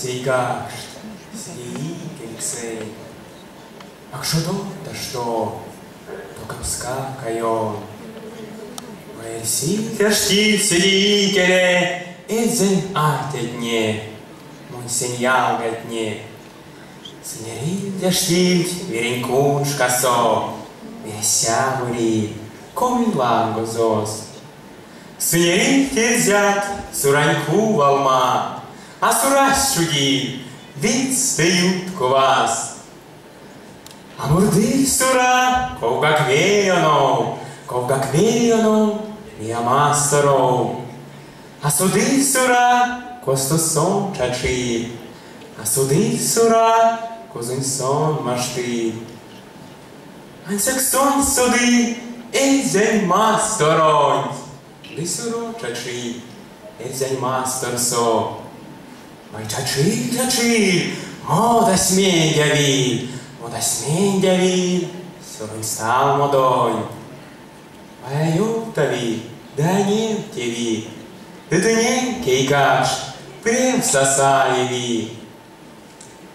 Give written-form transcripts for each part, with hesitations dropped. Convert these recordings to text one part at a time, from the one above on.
Сейгаш, Сейгельцей. Ах, что то, что, то капска кайон. Мои тяжкие селикеле, эдзен атедне, мой сеньял гатне. Снерил тяжкить, веренькунш косо, вереся бури, комин лангозос. Снерил тезят, сураньку волма, а сурась чуди, вид стоют квас. А мурдырь сура, ковга кверионов, Миамасторов. А судырь сура, костусон чачи, а судырь сура, козунсон машты. Ансексон суды, эзен масторон, лисуро чачи, эзен масторсо. Ой, чачи, мода смендяви, сёрын стал модой. Ай, юптави, да немтеви, ты кейкаш, прем сосаеви.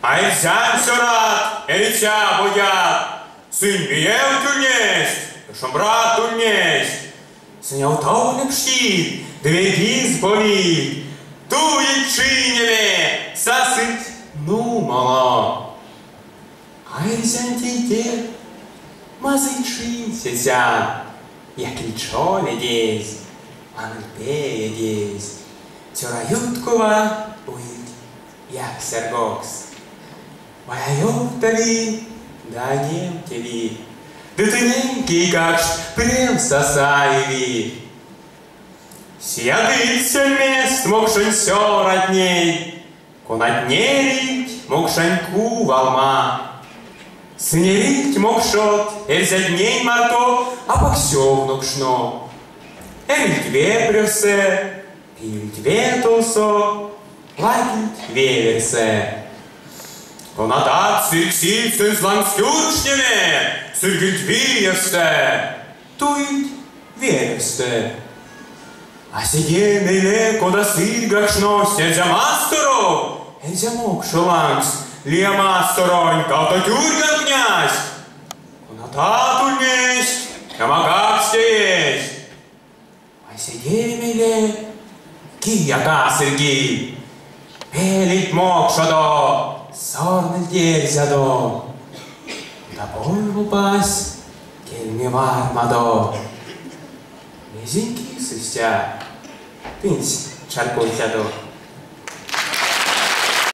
Ай, взять сёрат, эрича боят, сын биев тюнесть, шамбрат тюнесть. Снял толик щит, двери сболи, тует чиневе, сосыть, ну, мало. Ай, зантите, мазычин сесян, я кличо ледесь, анпе ледесь, тюраюткова уит, як сергокс. Моя юптави, да немтеви, да ты немкий каш, прем сосаеви. Сядыться мест мокшен сё родней, конатнерить мокшеньку волма. Снерить мокшот, эльзя дней марто, а поксёвнук шно. Эльтве брюсе, пильтве тусо, лайкнт веверсе. Конатат сирксицен злангстюрчневе, сиргильтвиевсте, туит веверсте. А сидемеле, кода сиргашно, эльзя мастеро, эльзя мокшолангс, Лия мастеронь, калто тюрган князь, конатату несть, камагаксте есть. А сидемеле, кияка Сергей, пелить мокшадо, сорнель дерзядо, да бой упасть, кельмивар мадо. Мизинки сыстя, пинсь чаркой сядо.